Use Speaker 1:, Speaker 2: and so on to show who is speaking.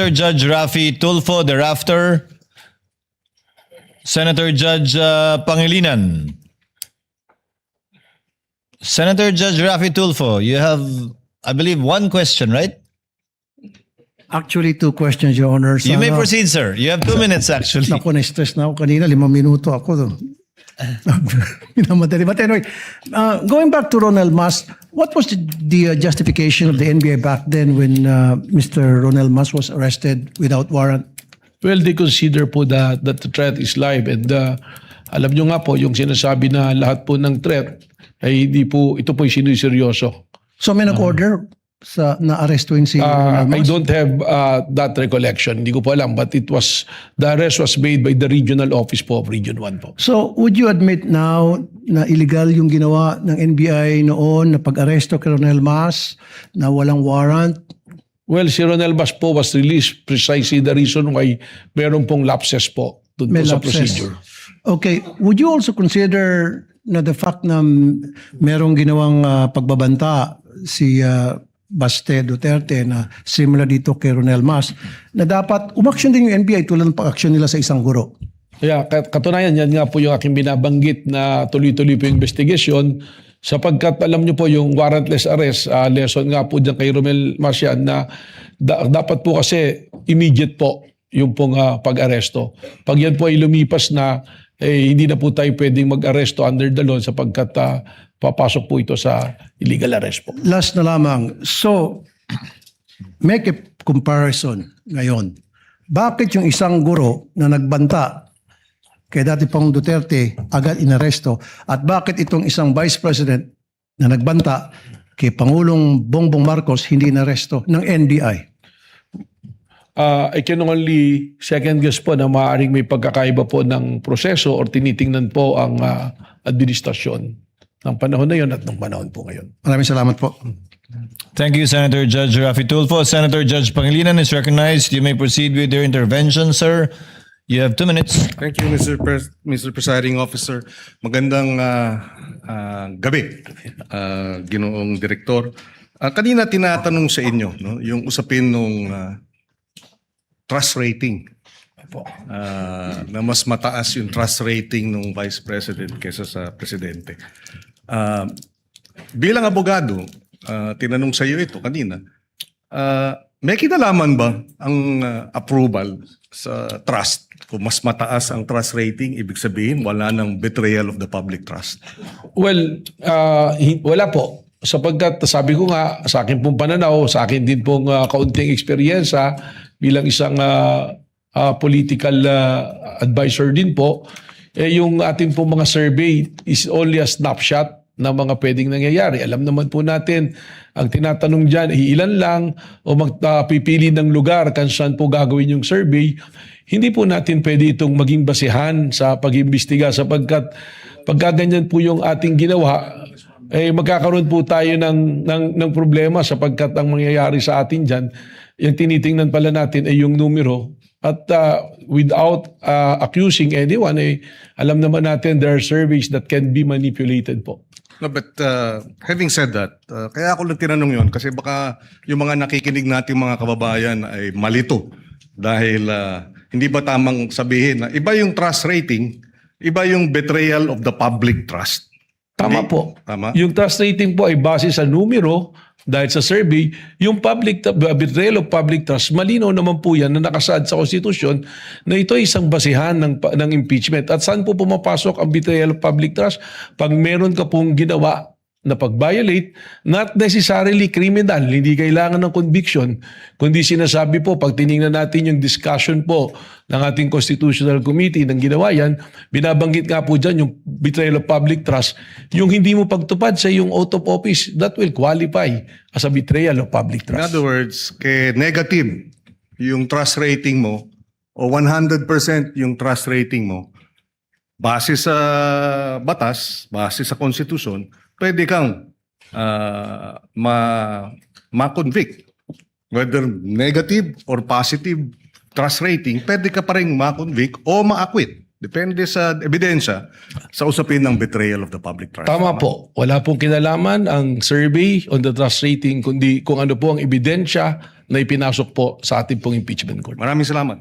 Speaker 1: Senator Judge Raffy Tulfo, thereafter, Senator Judge Pangilinan. Senator Judge Raffy Tulfo, you have, I believe, one question, right?
Speaker 2: Actually, two questions, Your Honor.
Speaker 1: You may proceed, sir. You have 2 minutes, actually.
Speaker 2: Naku, na-stress na ako kanina. 5 minuto ako. Minamadali. But anyway, going back to Ronald Mas, what was the justification of the NBI back then when Mr. Ronald Mas was arrested without warrant?
Speaker 3: Well, they consider po that the threat is live, and alam nyo nga po, yung sinasabi na lahat po ng threat ay hindi po, ito po ay sinuseryoso.
Speaker 2: So may nag-order sa na-arrestuin si Ronald
Speaker 3: I
Speaker 2: Mas?
Speaker 3: don't have that recollection. Hindi ko po alam, but the arrest was made by the regional office po of Region 1 po.
Speaker 2: So would you admit now na illegal yung ginawa ng NBI noon na pag-aresto kay Ronald Mas na walang warrant?
Speaker 3: Well, si Ronald Mas po was released precisely the reason why meron pong lapses po dun po
Speaker 2: May
Speaker 3: sa
Speaker 2: lapses.
Speaker 3: procedure.
Speaker 2: Okay. Would you also consider na the fact na merong ginawang pagbabanta si Baste Duterte na similar dito kay Ronald Mas, na dapat umaksyon din yung NBI tulad ng pag-aksyon nila sa isang guro?
Speaker 3: Kaya katunayan yan nga po yung aking binabanggit na tuloy-tuloy po yung investigation sapagkat alam nyo po yung warrantless arrest, lesson nga po dyan kay Romel Marcian na dapat po kasi immediate po yung pong pag-aresto. Pag yan po ay lumipas na, hindi na po tayo pwedeng mag-aresto under the law sapagkat papasok po ito sa illegal arrest po.
Speaker 2: Last na lamang. So, make a comparison ngayon. Bakit yung isang guro na nagbanta kay dati pang Duterte agad inaresto, at bakit itong isang vice president na nagbanta kay Pangulong Bongbong Marcos hindi inaresto ng NBI?
Speaker 3: I can only second guess po na maaaring may pagkakaiba po ng proseso or tinitingnan po ang administrasyon ng panahon na yun at ng panahon po ngayon.
Speaker 2: Maraming salamat po.
Speaker 1: Thank you, Senator Judge Raffy Tulfo. Senator Judge Pangilinan is recognized. You may proceed with your intervention, sir. You have 2 minutes.
Speaker 4: Thank you, Mr. Presiding Officer. Magandang gabi, Ginoong Direktor. Kanina tinatanong sa inyo yung usapin nung trust rating. Na mas mataas yung trust rating ng Vice President kaysa sa Presidente. Bilang abogado, tinanong sa iyo ito kanina, may kinalaman ba ang approval sa trust? Kung mas mataas ang trust rating, ibig sabihin wala nang betrayal of the public trust.
Speaker 3: Well, wala po. Sapagkat sabi ko nga, sa akin pong pananaw, sa akin din pong kaunting eksperyensya bilang isang political advisor din po, yung ating pong mga survey is only a snapshot ng mga pwedeng nangyayari. Alam naman po natin, ang tinatanong dyan, ilan lang o magpipili ng lugar kung saan po gagawin yung survey. Hindi po natin pwede itong maging basihan sa pag-imbestiga sapagkat pagka ganyan po yung ating ginawa, magkakaroon po tayo ng problema sapagkat ang mangyayari sa atin dyan, yung tinitingnan pala natin ay yung numero. At without accusing anyone, alam naman natin there are surveys that can be manipulated po.
Speaker 4: No, but having said that, kaya ako lang tinanong yun kasi baka yung mga nakikinig nating mga kababayan ay malito dahil hindi ba tamang sabihin na iba yung trust rating, iba yung betrayal of the public trust.
Speaker 3: Tama po.
Speaker 4: Tama?
Speaker 3: Yung trust rating po ay base sa numero dahil sa survey. Yung betrayal of public trust, malinaw naman po yan na nakasaad sa konstitusyon na ito ay isang basihan ng impeachment. At saan po pumapasok ang betrayal of public trust? Pag meron ka pong ginawa na pag-violate, not necessarily criminal, hindi kailangan ng conviction, kundi sinasabi po, pag tinignan natin yung discussion po ng ating Constitutional Committee ng ginawa yan, binabanggit nga po dyan yung betrayal of public trust, yung hindi mo pagtupad sa yung oath of office, that will qualify as a betrayal of public
Speaker 4: In
Speaker 3: trust.
Speaker 4: other words, negative yung trust rating mo o 100% yung trust rating mo, base sa batas, base sa konstitusyon, pwede kang ma-convict. Whether negative or positive trust rating, pwede ka pa rin ma-convict o ma-acquit. Depende sa ebidensya sa usapin ng betrayal of the public trust.
Speaker 3: Tama po. Wala pong kinalaman ang survey on the trust rating kundi kung ano po ang ebidensya na ipinasok po sa ating pong impeachment court.
Speaker 4: Maraming salamat.